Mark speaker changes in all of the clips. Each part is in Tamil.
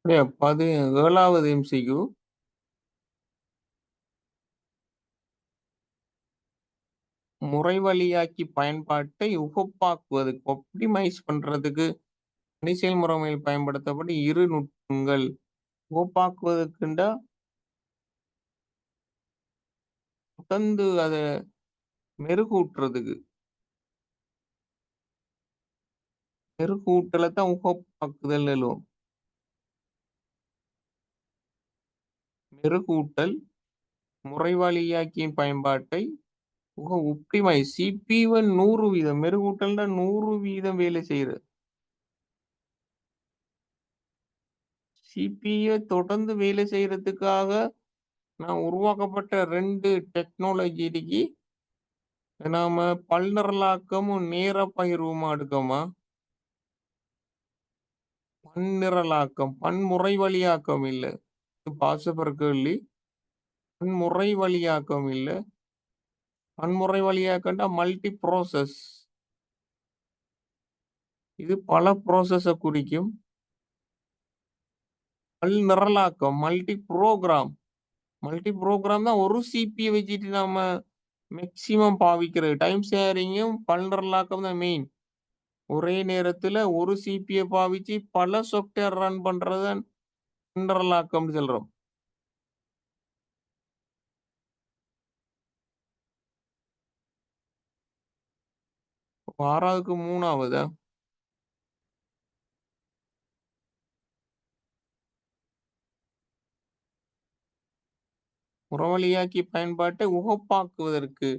Speaker 1: 17வது எம்சிக்யூ. முறைவழியாக்கி பயன்பாட்டை உகப்பாக்குவதற்கு ஆப்டிமைஸ் பண்றதுக்கு பணிச்செயல் முறைமையில் பயன்படுத்தப்படும் இரு நுட்பங்கள். உகப்பாக்குவதற்குண்டா தொடர்ந்து அத மெருகூட்டுறதுக்கு. மெருகூட்டல தான் உகப்பாக்குதல் சொல்லுவோம். மெருகூட்டல் முறைவழியாக்கியின் பயன்பாட்டை ஒப்டிமைஸ் CPU 100% மெருகூட்டல்னா 100% வேலை செய்யுது. CPU தொடர்ந்து வேலை செய்யறதுக்காக நான் உருவாக்கப்பட்ட 2 டெக்னாலஜி இருக்கு. நாம பல்நிரலாக்கமும் நேர பகிர்வுமா எடுக்கோமா? பன்னிரலாக்கம், பன்முறை வழியாக்கம் இல்ல. இது பாசப்பர் கேள்வி. பன்முறை வழியாக்கம் இல்ல. பன்முறை வழியாக்கம்னா மல்டி ப்ராசஸ். இது பல ப்ராசஸ குறிக்கும். பல்நிரலாக்கம், மல்டி புரோகிராம். மல்டி புரோகிராம் தான் ஒரு CPU வச்சுட்டு நாம மேக்ஸிமம் பாவிக்கிறது. டைம் ஷேரிங்கும் பல்நிரலாக்கம் தான் மெயின். ஒரே நேரத்துல ஒரு CPU பாவிச்சு பல சாஃப்ட்வேர் ரன் பண்றது தான் பன்னிரலாக்கம்னு சொல்றோம். அப்ப 6வதுக்கு 3வதா? புறவழியாக்கி பயன்பாட்டை உகப்பாக்குவதற்கு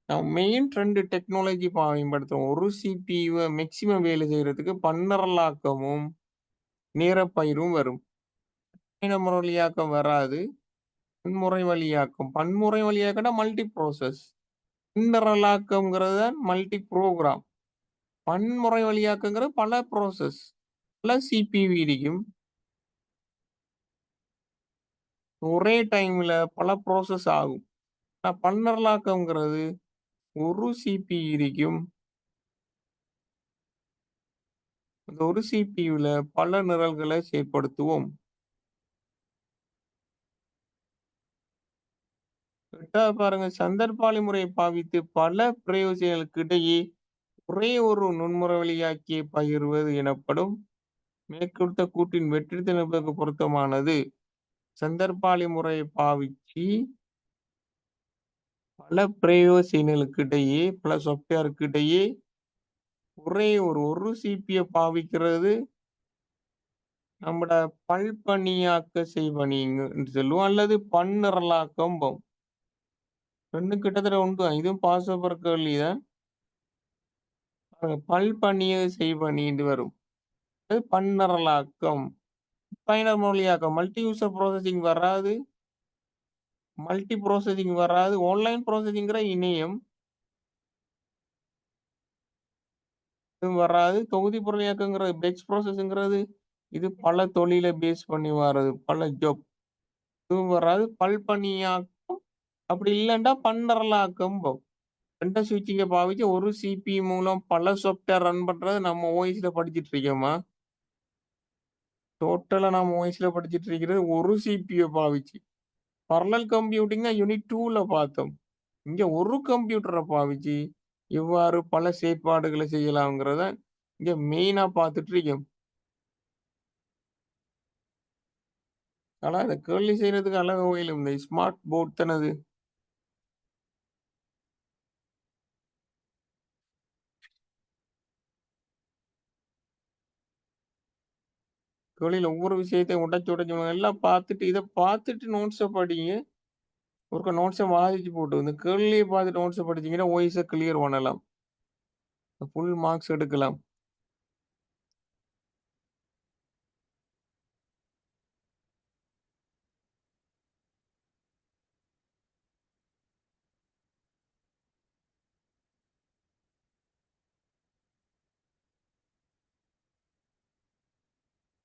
Speaker 1: நாம் மெயின் 2 டெக்னாலஜி பயன்படுத்துறோம். ஒரு CPU மேக்ஸிமம் வேலை செய்யறதுக்கு பன்னிரலாக்கமும் நேரப்பயிரும் வரும். பயணமுறை வழியாக்கம் வராது. பன்முறை வழியாக்கம். பன்முறை வழியாக்கம்னா மல்டி ப்ராசஸ். பன்னிரலாக்கம்ங்கிறது தான் மல்டி புரோகிராம். பன்முறை வழியாக்கங்கிறது பல ப்ராசஸ். பல CPU இருக்கும். ஒரே டைம்ல பல ப்ராசஸ் ஆகும். ஆனா பன்னிரலாக்கம்ங்கிறது ஒரு CPU இருக்கும். அந்த ஒரு CPUல பல நிரல்களை செயற்படுத்துவோம். 8வது பாருங்க, சந்தர்ப்பாலி முறையை பாவித்து பல பிரயோஜனங்களுக்கு இடையே ஒரே ஒரு நுண்முறை வழியாக்கியை பகிர்வது எனப்படும். மேற்குறித்த கூற்றின் வெற்றி திணைப்புக்கு பொருத்தமானது. சந்தர்ப்பாலி முறையை பாவிச்சு பல பிரயோஜனங்களுக்கு இடையே, பல சாஃப்ட்வேருக்கு இடையே ஒரே ஒரு CPU பாவிக்கிறது நம்மட பல்பணியாக்க செய்வனின்னு சொல்லுவோம் அல்லது பன்னிரலாக்கம்போம். 2ம் கிட்டத்தட்ட ஒன்றுதான். இதுவும் பாஸ் கேள்விதான். பல்பணிய செய்வனின்னு வரும். அது பன்னிரலாக்கம். பயனர் மொழியாக்கம். மல்டி யூசர் ப்ராசஸிங் வராது. மல்டி ப்ராசஸிங் வராது. ஆன்லைன் ப்ராசஸிங்கிற இணையம் இதுவும் வராது. தொகுதி பொருளியாக்கங்கிறது பேட்ச் ப்ராசஸ்ங்கிறது இது பல தொழிலை பேஸ் பண்ணி வர்றது. பல ஜாப் இதுவும் வராது. பல்பணியாக்கம் அப்படி இல்லைன்னா பன்னிரலாக்கம்போம். 2 ஸ்விட்சிங்க பாவிச்சு ஒரு CPU மூலம் பல சாஃப்ட்வேர் ரன் பண்றது நம்ம OSல படிச்சுட்டு இருக்கோமா? டோட்டலா நம்ம OSல படிச்சுட்டு இருக்கிறது ஒரு CPU பாவிச்சு. பரலல் கம்ப்யூட்டிங்னா யூனிட் 2ல பார்த்தோம். இங்க ஒரு கம்ப்யூட்டர பாவிச்சு எவ்வாறு பல செயற்பாடுகளை செய்யலாம்ங்கிறத இங்க மெயினா பார்த்துட்டு இருக்கோம். ஆனா இந்த கேள்வி செய்யறதுக்கு அழகா ஓயிலும் இந்த ஸ்மார்ட் போர்ட் தானது. கேள்வியில ஒவ்வொரு விஷயத்தையும் உடைச்சு உடைச்சு எல்லாம் பார்த்துட்டு இதை பார்த்துட்டு நோட்ஸை படிங்க. ஒருக்க நோட்ஸை வாசிச்சு போட்டு இந்த கேள்வியை பார்த்துட்டு நோட்ஸை படிச்சீங்கன்னா ஓய்ஸை கிளியர் பண்ணலாம். ஃபுல் மார்க்ஸ் எடுக்கலாம்.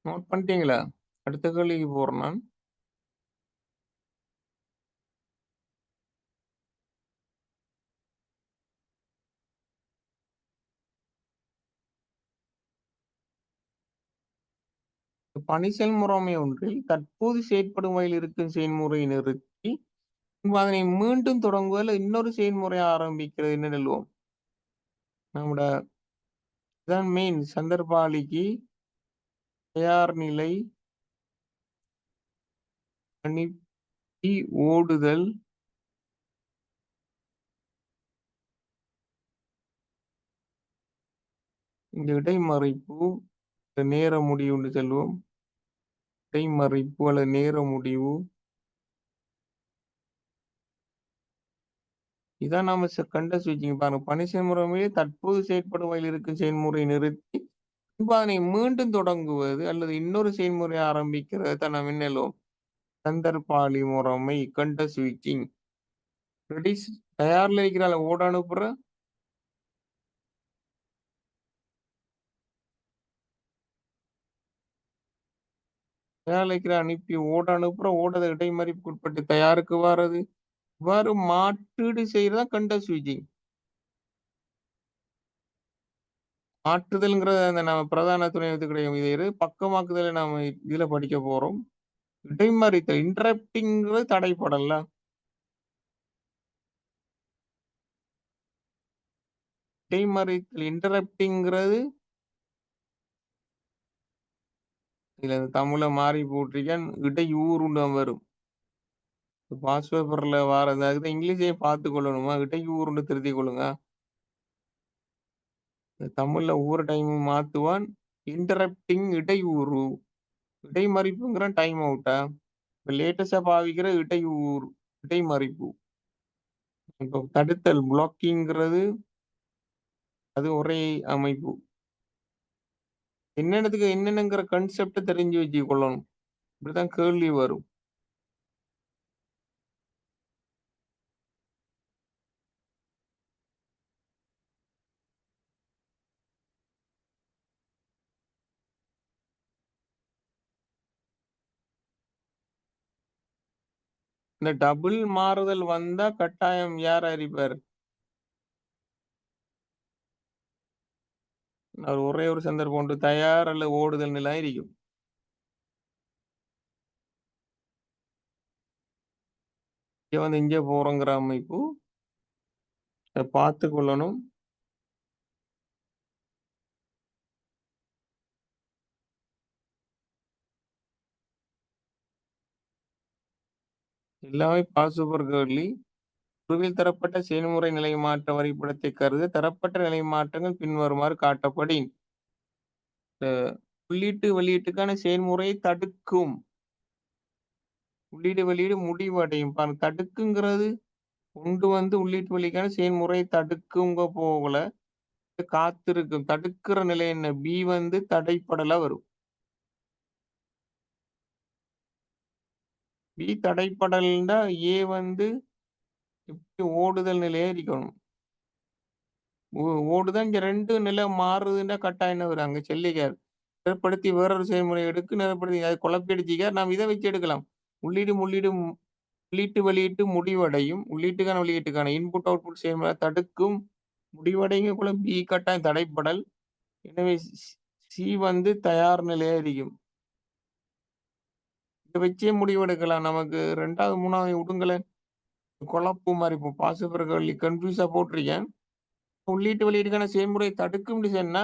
Speaker 1: நோட் பண்ணிட்டீங்களா? அடுத்த கேள்விக்கு போறேன் நான். பணி செயல்முறைமை ஒன்றில் தற்போது செயற்படும் வகையில் இருக்கும் செயல்முறையை நிறுத்தி, பின்பு அதனை மீண்டும் தொடங்குவதில் இன்னொரு செயல்முறை ஆரம்பிக்கிறது என்று சொல்லுவோம். நம்முட இதான் மெயின் சந்தர்ப்பாளிக்கு தயார் நிலை, அனுப்பி ஓடுதல், இந்த இடைமறிப்பு, நேர முடிவு என்று சொல்லுவோம். இடைமறிப்பு அல்லது நேர முடிவு. இதான் நாம கண்ட ஸ்விட்சிங் பாருங்க. பணி செயல்முறைமையை தற்போது செயற்படும் வகையில் இருக்கும் செயல்முறையை நிறுத்தி, பின்பு அதனை மீண்டும் தொடங்குவது அல்லது இன்னொரு செயல்முறையை ஆரம்பிக்கிறது தான் நாம் என்ன சொல்லுவோம்? சந்தர்ப்பாளி முறைமை கண்ட ஸ்விட்சிங். ரெடி தயார்ல இருக்கிறால ஓட அனுப்புற தயார்ல இருக்கிற அனுப்பி ஓட அனுப்புற ஓடத இடைமறிப்புக்கு உட்பட்டு தயாருக்கு வாரது. இவ்வாறு மாற்றீடு செய்யறதா கண்ட ஸ்விட்சிங். மாற்றுதல்ங்கிறது அந்த நம்ம பிரதான துணை எழுத்து கிடையாது. இது பக்கமாக்குதலை நாம இதுல படிக்க போறோம். இடைமறித்தல் இன்டரப்டிங்கிறது தடைப்படல. இடைமறித்தல் இன்டரப்டிங்கிறது இதுல தமிழ்ல மாறி போட்டிருக்கேன். இடையூறுன்னு வரும். பாஸ் பேப்பர்ல வாரது. அதுக்கு இங்கிலீஷே பார்த்துக் கொள்ளணுமா? இடையூறுன்னு திருத்திக் கொள்ளுங்க. தமிழ்ல ஒவ்வொரு டைமும் மாத்துவான். இன்டரப்டிங் இடையூறு. இடைமறிப்புங்கிறான் டைம் அவுட்டா? இப்ப லேட்டஸ்ட்டா பாவிக்கிற இடையூறு, இடைமறிப்பு. இப்போ தடுத்தல் ப்ளாக்கிங்கிறது அது ஒரே அமைப்பு. என்னென்னத்துக்கு என்னென்னங்கிற கான்செப்ட் தெரிஞ்சு வச்சுக் கொள்ளணும். இப்படித்தான் கேள்வி வரும். இந்த டபுள் மாறுதல் வந்தா கட்டாயம் யார் அறிப்பார்? அவர் ஒரே ஒரு சந்தர்ப்பம் உண்டு. தயார் அல்லது ஓடுதல் நிலை இருக்கும். இங்க வந்து இங்க போறோங்கிற அமைப்பு. அத பார்த்துக் கொள்ளணும். எல்லாமே பாசிபிள் கேர்லி. குழுவில் தரப்பட்ட செயல்முறை நிலை மாற்ற வரைபடத்தை கருத தரப்பட்ட நிலை மாற்றங்கள் பின்வருமாறு காட்டப்படின். உள்ளீட்டு வெளியீட்டுக்கான செயல்முறையை தடுக்கும். உள்ளீடு வெளியீடு முடிவடையும். பாருங்க தடுக்குங்கிறது கொண்டு வந்து உள்ளீட்டு வெளிக்கான செயல்முறையை தடுக்குங்க போகல. காத்திருக்கும். தடுக்கிற நிலை என்ன? பி வந்து தடைப்படலா வரும். பி தடைப்படல்னா ஏ வந்து இப்படி ஓடுதல் நிலையா இருக்கணும். ஓடுதான் இங்க 2 நிலை மாறுதுன்னா கட்டாயம் என்ன வரும்? அங்க சொல்லிக்காரு. நிலைப்படுத்தி வேறொரு செயல்முறை எடுக்கு நிலைப்படுத்தி அது குழப்பி அடிச்சுக்க நாம் இதை வச்சு எடுக்கலாம். உள்ளீட்டு வெளியீட்டு முடிவடையும். உள்ளீட்டுக்கான வெளியீட்டுக்கான இன்புட் அவுட்புட் செயல்முறை தடுக்கும். முடிவடைங்கக்குள்ள பி கட்டாயம் தடைப்படல். எனவே சி வந்து தயார் நிலையா இருக்கும். இத வச்சே முடிவெடுக்கலாம். நமக்கு 2வது 3வது விடுங்களேன். குழப்பு மாரி இப்போ பாசிபிள் கன்ஃப்யூஸா போட்டிருக்கேன். உள்ளீட்டு வெளியீட்டுக்கான செயல்முறை தடுக்கும்னு சொன்னா,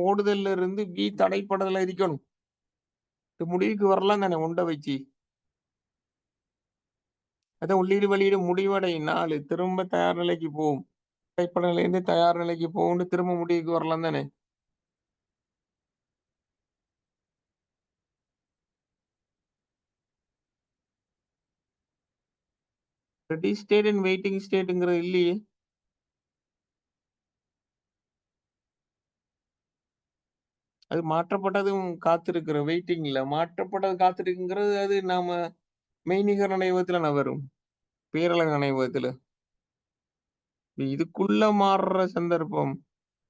Speaker 1: ஓடுதல்ல இருந்து பி தடைப்படல இருக்கணும். இது முடிவுக்கு வரலாம் தானே உண்ட வச்சு. அதான் உள்ளீடு வெளியீடு முடிவடையும் 4 திரும்ப தயார் நிலைக்கு போகும். தடைப்பட நிலையிலிருந்து தயார் நிலைக்கு போகும்னு திரும்ப முடிவுக்கு வரலாம் தானே. ரெடி ஸ்டேட் அண்ட் வெயிட்டிங் ஸ்டேட்ங்கிறது இல்லையே. அது மாற்றப்பட்டதும் காத்திருக்கிற வெயிட்டிங்ல. மாற்றப்பட்டது காத்திருக்குங்கிறது அது நாம மெய்நிகர் நினைவகத்துல நான் வரும். பேரழகு நினைவகத்துல. இதுக்குள்ள மாறுற சந்தர்ப்பம்.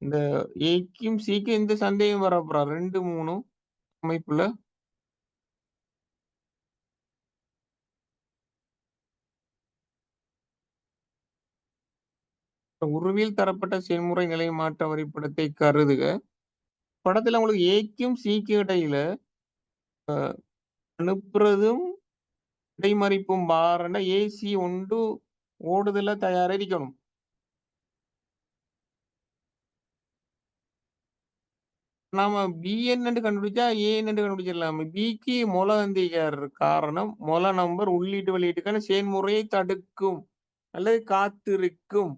Speaker 1: இந்த ஏக்கும், சிக்கும் எந்த சந்தேகம் வரப்போறா? 2, 3 அமைப்புல. உருவில் தரப்பட்ட செயல்முறை நிலை மாற்ற வரைபடத்தை கருதுக. படத்துல உங்களுக்கு ஏக்கும், சிக்கும் இடையில அ அனுப்புறதும், இடைமறிப்பும் பாருன்னா ஏசி உண்டு ஓடுதல தயாரா இருக்கணும். நாம பி என்னன்னு கண்டுபிடிச்சா, ஏ என்னன்னு கண்டுபிடிச்சிடலாமே. பிக்கு மொளந்தையார் காரணம், மொல நம்பர் உள்ளீட்டு வெளியீட்டுக்கான செயல்முறையை தடுக்கும் அல்லது காத்திருக்கும்.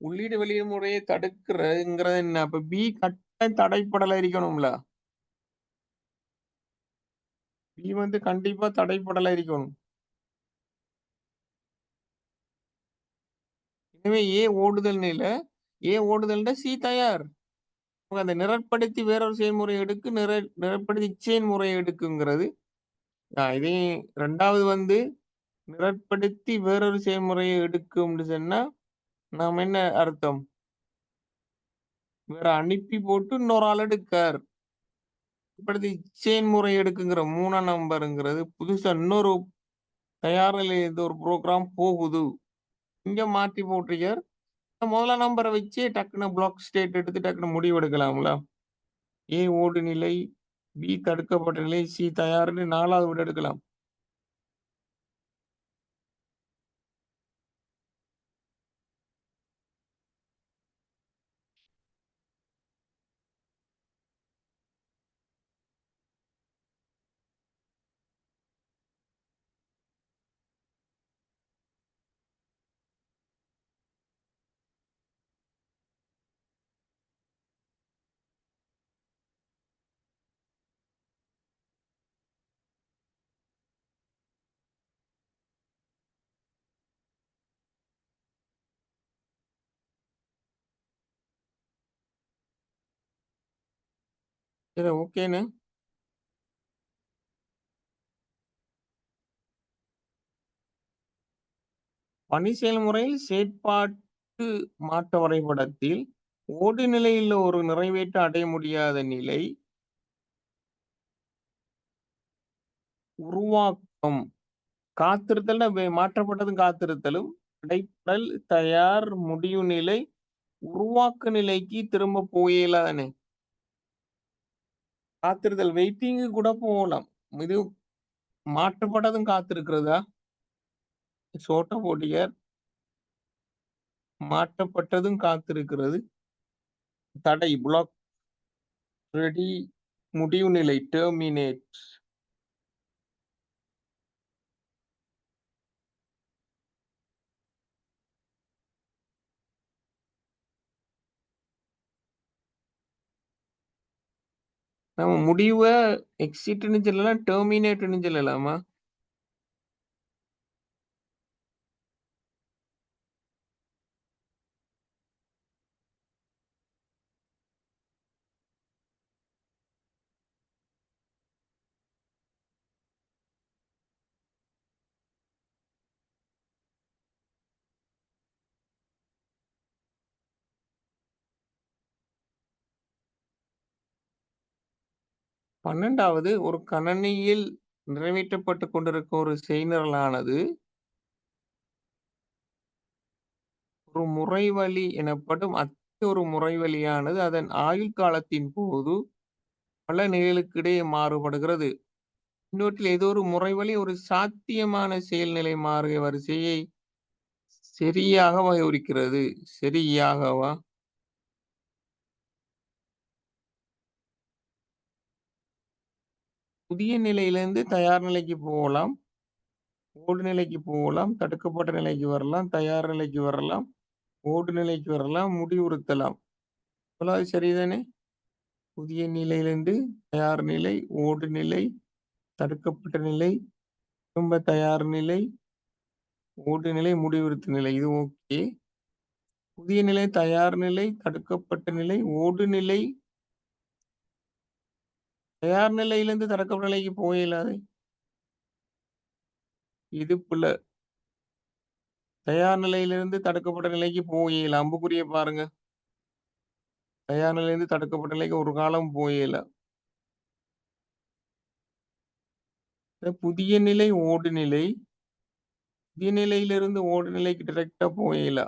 Speaker 1: உள்ளீடு வெளியீடு முறையை தடுக்கிறதுங்கிறது என்ன? அப்ப பி கட்டாயம் தடைப்படல இருக்கணும்ல. பி வந்து கண்டிப்பா தடைப்படல இருக்கணும். எனவே ஏ ஓடுதல் நில, ஏ ஓடுதல்னா சி தயார். அவங்க அந்த நிரற்படுத்தி வேறொரு செயல்முறை எடுக்கு, நிரற்படுத்தி இச்செயல்முறை எடுக்குங்கிறது. இதையும் 2வது வந்து நிரற்படுத்தி வேறொரு செயல்முறையை எடுக்கும்னு சொன்னா, நாம என்ன அர்த்தம்? வேற அனுப்பி போட்டு இன்னொரு ஆள் எடுக்கார். நிரற்படுத்தி இச்செயல்முறை எடுக்குங்கிற 3ஆம் நம்பர்ங்கிறது புதுசா இன்னொரு தயார் நிலையில இருந்து ஒரு புரோகிராம் போகுது. இங்க மாத்தி போட்டிருக்கார். முதலாம் நம்பர வச்சே டக்குனு பிளாக் ஸ்டேட் எடுத்து டக்குனு முடிவு எடுக்கலாம்ல. ஏ ஓடு நிலை, பி தடுக்கப்பட்ட நிலை, சி தயார்ன்னு 4வது விட எடுக்கலாம். சரி ஓகேன்னு. பணி செயல்முறையில் செயற்பாட்டு மாற்ற வரைபடத்தில் ஓடு நிலையில் ஒரு நிறைவேற்ற அடைய முடியாத நிலை உருவாக்கம். காத்திருத்தல்னா மாற்றப்பட்டதும் காத்திருத்தலும், இடைப்படல், தயார், முடிவு நிலை, உருவாக்க நிலைக்கு திரும்ப போயியலாதானே. காத்திருத்தல் வெயிட்டிங்கு கூட போகலாம். இது மாற்றப்பட்டதும் காத்திருக்கிறதா? சோட்ட போட்டியார் மாற்றப்பட்டதும் காத்திருக்கிறது. தடை பிளாக் ரெடி முடிவு நிலை டெர்மினேட். நம்ம முடிவ எக்ஸிட்ன்னு சொல்லலாம், டெர்மினேட்ன்னு சொல்லலாமா? 12வது ஒரு கணனியில் நிறைவேற்றப்பட்டுக் கொண்டிருக்கும் ஒரு செய்நிரலானது ஒரு முறைவழி எனப்படும் ஒரு முறைவழியானது அதன் ஆயுள் காலத்தின் போது பல நிலைகளுக்கு இடையே மாறுபடுகிறது. இன்னொற்றில் ஏதோ ஒரு முறைவழி ஒரு சாத்தியமான செயல்நிலை மாறிய வரிசையை சரியாக வகையுரிக்கிறது. சரியாகவா? புதிய நிலையிலிருந்து தயார் நிலைக்கு போகலாம். ஓடு நிலைக்கு போகலாம். தடுக்கப்பட்ட நிலைக்கு வரலாம். தயார் நிலைக்கு வரலாம். ஓடு நிலைக்கு வரலாம். முடிவுறுத்தலாம். இவ்வளவு சரிதானே? புதிய நிலையிலிருந்து தயார் நிலை, ஓடு நிலை, தடுக்கப்பட்ட நிலை, திரும்ப தயார் நிலை, ஓடு நிலை, முடிவுறுத்து நிலை. இது ஓகே. புதிய நிலை, தயார் நிலை, தடுக்கப்பட்ட நிலை, ஓடு நிலை, தயார் நிலையிலிருந்து தடுக்கப்பட்ட நிலைக்கு போயிலாது. இது பிழ. தயார் நிலையிலிருந்து தடுக்கப்பட்ட நிலைக்கு போயியல. அம்புக்குறிய பாருங்க. தயார் நிலையிலிருந்து தடுக்கப்பட்ட நிலைக்கு ஒரு காலம் போயியல. புதிய நிலை, ஓடு நிலை, புதிய நிலையிலிருந்து ஓடு நிலைக்கு டைரக்ட்டா போயியல.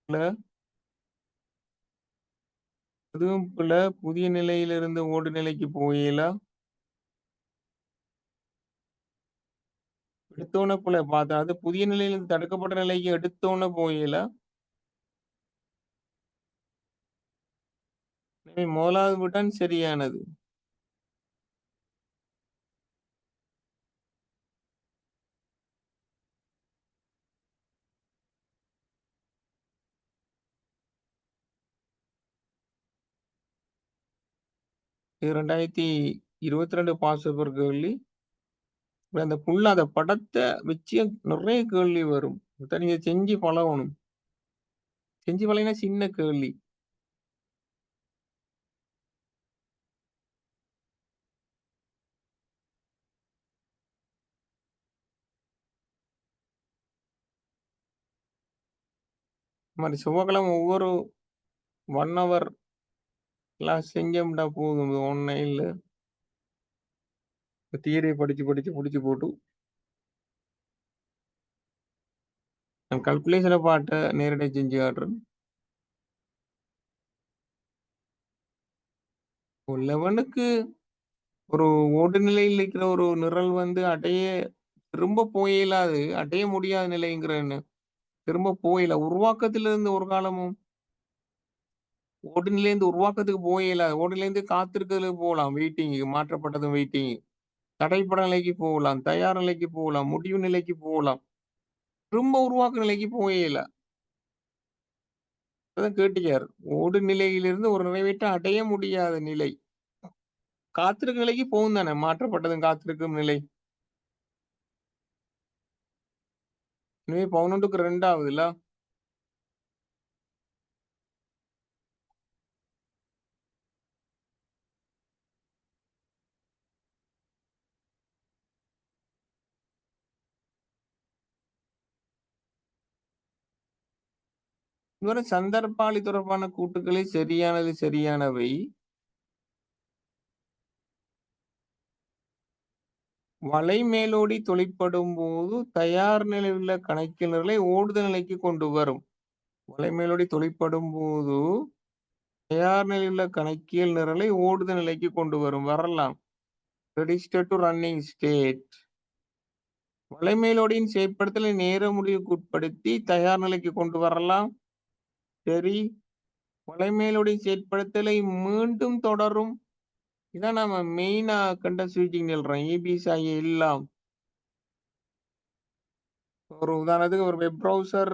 Speaker 1: இல்ல அதுவும் பிழை. புதிய நிலையிலிருந்து ஓடு நிலைக்கு போகையில, எடுத்தோனே பிழை. பார்த்தா அது புதிய நிலையிலிருந்து தடுக்கப்பட்ட நிலைக்கு எடுத்தோனே போகையில, எனவே 1வது பட்டன் சரியானது. இது 2022 பாஸ் பேப்பர் கேள்வி. அந்த ஃபுல்லா அந்த படத்த வச்சு நெறைய கேள்வி வரும். அத நீங்க செஞ்சு பழகணும். செஞ்சு பழகினா சின்ன கேள்வி. இந்த மாரி செவ்வாய்க்கிழமை ஒவ்வொரு 1 ஹவர் கிளாஸ் செஞ்சோம்னா போதும். ஆன்லைன்ல தியரிய படிச்சு, படிச்சு முடிச்சு போட்டு, நான் கால்குலேஷன பார்ட்ட நேரடியா செஞ்சு காட்டுறேன். 11க்கு ஒரு ஓடு நிலையில் இருக்கிற ஒரு நிரல் வந்து திரும்ப போக இயலாது. அடைய முடியாத நிலைங்கிறேன்னு. திரும்ப போயில. உருவாக்கத்திலிருந்து ஒரு காலமும் ஓடு நிலையிலிருந்து உருவாக்கத்துக்கு போக இயலாது. ஓடு நிலையிலிருந்து காத்திருக்கிறதுக்கு போலாம். Waiting மாற்றப்பட்டதும் waiting. தடைப்பட நிலைக்கு போகலாம். தயார் நிலைக்கு போகலாம். முடிவு நிலைக்கு போகலாம். திரும்ப உருவாக்க நிலைக்கு போக இயலா. அதான் கேட்டுக்காரு. ஓடு நிலையிலிருந்து ஒரு நிறைவேற்றம் அடைய முடியாத நிலை. காத்திருக்கும் நிலைக்கு போகும் தானே! மாற்றப்பட்டதும் காத்திருக்கும் நிலை. எனவே 11க்கு 2 ஆகுதுல்ல. இதுவரை சந்தர்ப்பாளி தொடர்பான கூற்றுக்களில் சரியானது சரியானவை. வலைமேலோடி தொழிற்படும்போது தயார் நிலையில் உள்ள கணக்கியல்களை ஓடுதல் நிலைக்கு கொண்டு வரும். வலைமேலோடி தொழிற்படும்போது தயார் நிலையில் உள்ள கணக்கியல் நிரலை ஓடுதல் நிலைக்கு கொண்டு வரும். வரலாம். Register to running state. வலைமேலோடியின் செயற்படுத்தலை நேர முடிவுக்கு உட்படுத்தி தயார் நிலைக்கு கொண்டு வரலாம். சரி. வலைமேலோடியின் செயற்படுத்தலை மீண்டும் தொடரும். இதான் நம்ம மெயினா கண்ட ஸ்விட்சிங் சொல்றோம். ஏபிசி ஆகிய எல்லாம். ஒரு உதாரணத்துக்கு ஒரு வெப் ப்ரௌசர்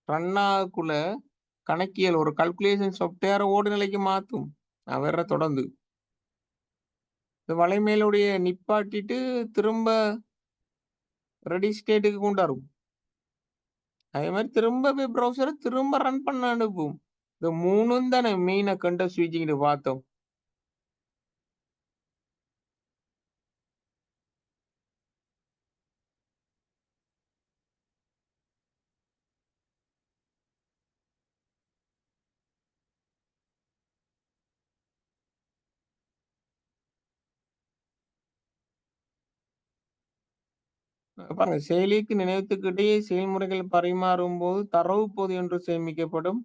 Speaker 1: ரன் ஆகக்குள்ள கணக்கியல் ஒரு கால்குலேஷன் சாஃப்ட்வேர ஓடு நிலைக்கு மாத்தும். அவர தொடர்ந்து. இந்த வலைமேலோடிய நிப்பாட்டிட்டு திரும்ப ரெடி ஸ்டேட்டுக்கு கொண்டாரும். அதே மாரி திரும்ப வெப் ப்ரௌசர திரும்ப ரன் பண்ண அனுப்பும். இந்த 3ம் தானே மெயினா கண்ட ஸ்விட்சிங்ன்னு பார்த்தோம். பாருங்க செயலிக்கு நினைவகத்துக்கு இடையே செயல்முறைகள் பரிமாறும்போது தரவு பொதி ஒன்று சேமிக்கப்படும்.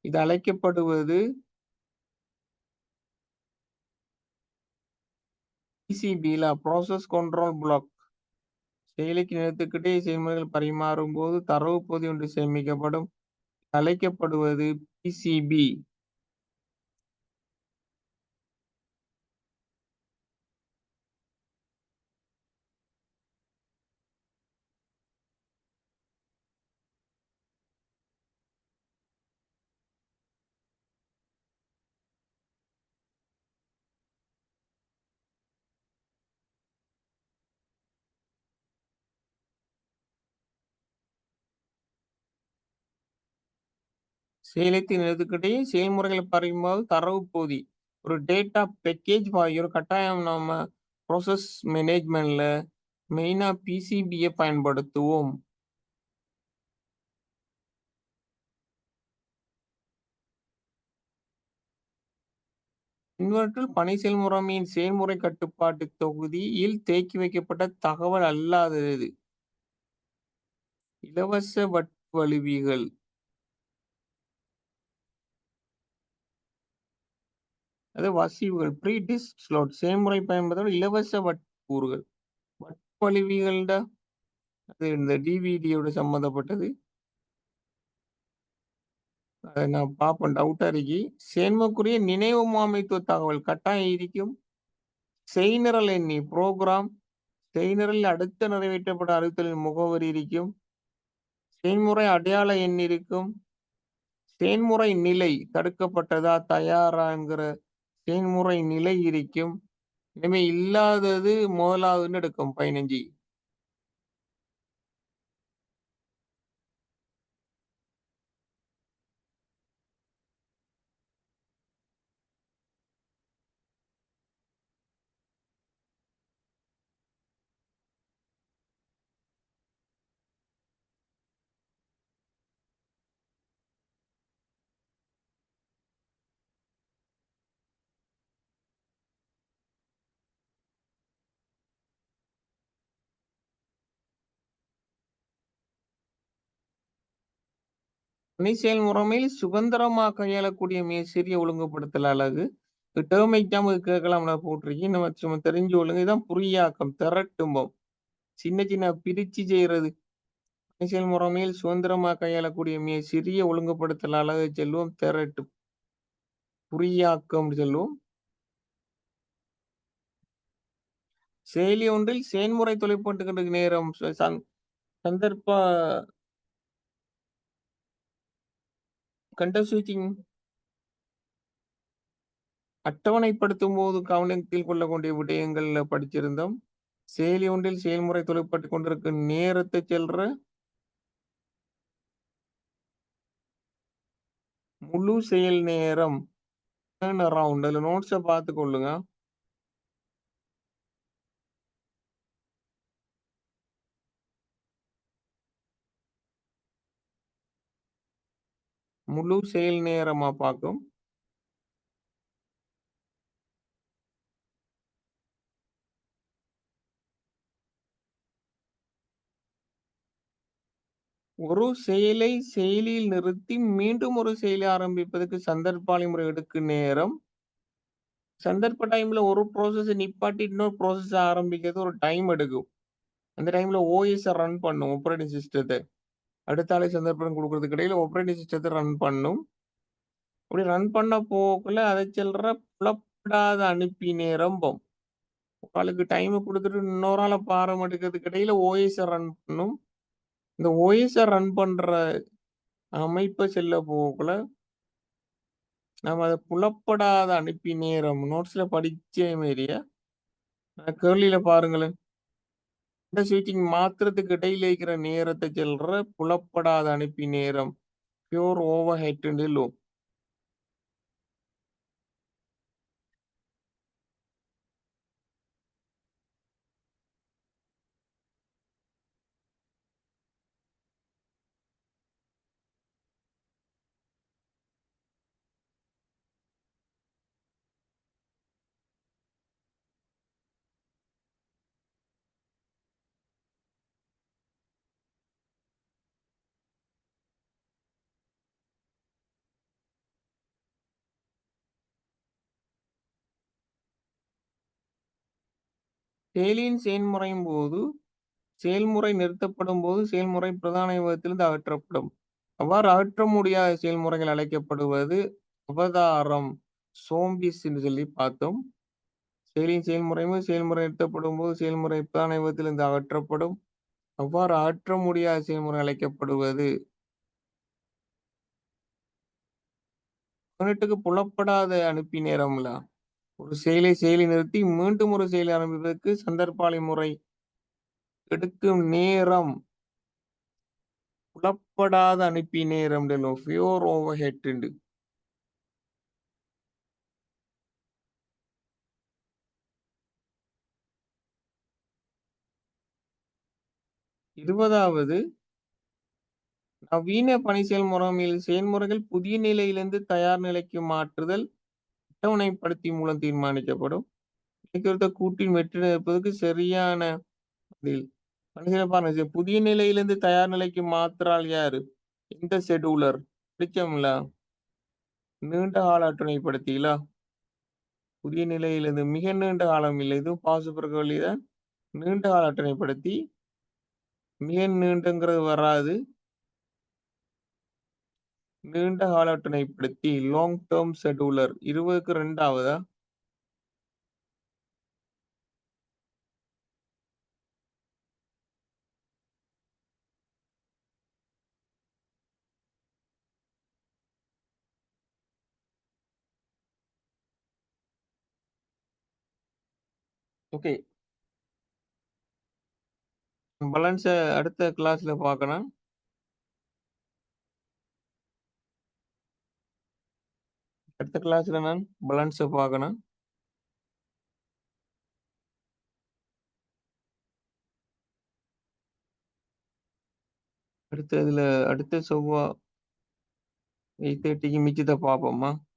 Speaker 1: இது அழைக்கப்படுவது பிசிபில ப்ராசஸ் கண்ட்ரோல் பிளாக். செயலிக்கு நினைவகத்துக்கு இடையே செயல்முறைகள் பரிமாறும்போது தரவு பொதி ஒன்று சேமிக்கப்படும். அழைக்கப்படுவது பிசிபி. செயலிக்கு நினைவகத்துக்கு இடையே செயல்முறைகள் பரிமாறும் தரவு பொதி. ஒரு டேட்டா பேக்கேஜ் ஒரு கட்டாயம் நாம ப்ராசஸ் மேனேஜ்மென்ட்ல மெயினா பிசிபிய பயன்படுத்துவோம். இன்வெர்ட்டர் பணி செயல்முறைமையின் செயல்முறை கட்டுப்பாட்டு தொகுதியில் தேக்கி வைக்கப்பட்ட தகவல் அல்லாதது. இலவச வட்டுவழுவிகள். அது வசிவுகள் ப்ரீ டிஸ்க் ஸ்லாட் செயல்முறை பயன்படுத்த இலவச கூறுகள். வட்வழிவிகள்ட அது இந்த டிவிடியோட சம்மந்தப்பட்டது. அத நான் பார்ப்பேன் டவுட்டா இருக்கு. செயன்முறைக்குரிய நினைவு முகாமைத்துவ தகவல் கட்டாயம் இருக்கும். செய்நிரல் எண்ணி புரோகிராம் செய்நிரலில் அடுத்த நிறைவேற்றப்பட்ட அறிவித்தலின் முகவரி இருக்கும். செயன்முறை அடையாள எண் இருக்கும். செயன்முறை நிலை தடுக்கப்பட்டதா, தயாரா என்கிற செயன்முறை நிலை இருக்கும். இனிமே இல்லாதது முதலாவதுன்னு எடுக்கும் 15. பணி செயல்முறைமையில் சுதந்திரமா கையாளக்கூடிய மிக சிறிய ஒழுங்குபடுத்தல் அலகு. டேர்ம் எக்ஸாம் கேட்கலாம்ல போட்டிருக்கேன். நம்ம சும்மா தெரிஞ்சு ஒழுங்கு இதான் குறியாக்கம் திரட்டும்போம். சின்ன சின்ன பிரிச்சு செய்யறது. பணி செயல்முறைமையில் சுதந்திரமா கையாளக்கூடிய மிக சிறிய ஒழுங்குபடுத்தல் அலகு செல்வோம் திரட்டு. குறியாக்கம் செல்வோம். செயலி ஒன்றில் செயன்முறை தொலைப்பாட்டுக்கு நேரம் சந்தர்ப்ப கண்ட ஸ்விட்சிங் அட்டவணைப்படுத்தும்போது கவனத்தில் கொள்ளக்கூடிய விடயங்கள்ல படிச்சிருந்தோம். செயலி ஒன்றில் செயல்முறை தொலைப்பட்டு கொண்டிருக்கும் நேரத்தை செல்ற முழு செயல் நேரம் டர்ன் அரவுண்ட் அதுல நோட்ஸ பார்த்து கொள்ளுங்க. முழு செயல் நேரமா பார்க்கும். ஒரு செயலை செயலியில் நிறுத்தி மீண்டும் ஒரு செயலை ஆரம்பிப்பதற்கு சந்தர்ப்பாளி முறை எடுக்கும் நேரம். சந்தர்ப்ப டைம்ல ஒரு ப்ராசஸ் நிப்பாட்டி இன்னொரு ப்ராசஸ் ஆரம்பிக்கிறது ஒரு டைம் எடுக்கும். அந்த டைம்ல ஓஎஸ் ரன் பண்ணும் ஆப்பரேட்டிங் சிஸ்டத்தை. அடுத்த ஆளை சந்தர்ப்பம் கொடுக்கறதுக்கு இடையில ஆப்பரேட்டிங் சிஸ்டத்தை ரன் பண்ணும். அப்படி ரன் பண்ண போக்குள்ள அதை செல்ற புலப்படாத அனுப்பி நேரம்போம். ஒரு ஆளுக்கு டைம் கொடுத்துட்டு இன்னொரு ஆளை பாரம் எடுக்கிறதுக்கு இடையில ஓஎஸ் ரன் பண்ணும். இந்த ஓஎஸ் ரன் பண்ற அமைப்பை செல்ல போக்குள்ள நம்ம அதை புலப்படாத அனுப்பி நேரம் நோட்ஸ்ல படிச்ச மாரியே கேள்வியில பாருங்களேன். இந்த ஸ்விட்சிங் மாத்திரத்துக்கு இடையில இருக்கிற நேரத்தை செல்ற புலப்படாத அனுப்பி நேரம் பியூர் ஓவர் ஹெட் லோ. செயலியின் செயல்முறையின் போது செயல்முறை நிறுத்தப்படும் போது செயல்முறை பிரதான விதத்திலிருந்து அகற்றப்படும். அவ்வாறு அகற்ற முடியாத செயல்முறைகள் அழைக்கப்படுவது அவதாரம் சோம்பிஸ் என்று சொல்லி பார்த்தோம். செயலியின் செயல்முறையும் செயல்முறை நிறுத்தப்படும் போது செயல்முறை பிரதான விதத்திலிருந்து அகற்றப்படும். அவ்வாறு அகற்ற முடியாத செயல்முறை அழைக்கப்படுவது யூனிட்டுக்கு புலப்படாத அனுப்பி நேரம்ல ஒரு செயலை நிறுத்தி மீண்டும் ஒரு செயலை ஆரம்பிப்பதற்கு சந்தர்ப்பாளி முறை எடுக்கும் நேரம் புலப்படாத அனுப்பி நேரம் பியூர் ஓவர் ஹெட். 20வது நவீன பணி செயல்முறைமையில் செயல்முறைகள் புதிய நிலையிலிருந்து தயார் நிலைக்கு மாற்றுதல் அட்டவணைப்படுத்தி மூலம் தீர்மானிக்கப்படும். இணைக்கருத்த கூட்டின் வெற்றி நிற்பதற்கு சரியான பதில். பணிகளை பாருங்க புதிய நிலையிலிருந்து தயார் நிலைக்கு மாற்றால் யாரு? இந்த ஷெட்யூலர் பிடிச்சோம்ல நீண்ட கால அட்டவணைப்படுத்திகளா புதிய நிலையில் இது மிக நீண்ட காலம் இல்லை. இதுவும் பாசுபிறகு வழிதான். நீண்ட கால அட்டவணைப்படுத்தி மிக நீண்டங்கிறது வராது. நீண்ட கால அட்டவணைப்படுத்தி லாங் டெர்ம் ஷெட்யூலர் 20க்கு 2ஆவதா? ஓகே. பேலன்ஸ அடுத்த கிளாஸ்ல பார்க்கலாம். அடுத்த கிளாஸ்ல நான் பேலன்ஸ பார்க்கணும். அடுத்த இதுல அடுத்த செவ்வா 8:30க்கு மிச்சத்த பார்ப்போமா?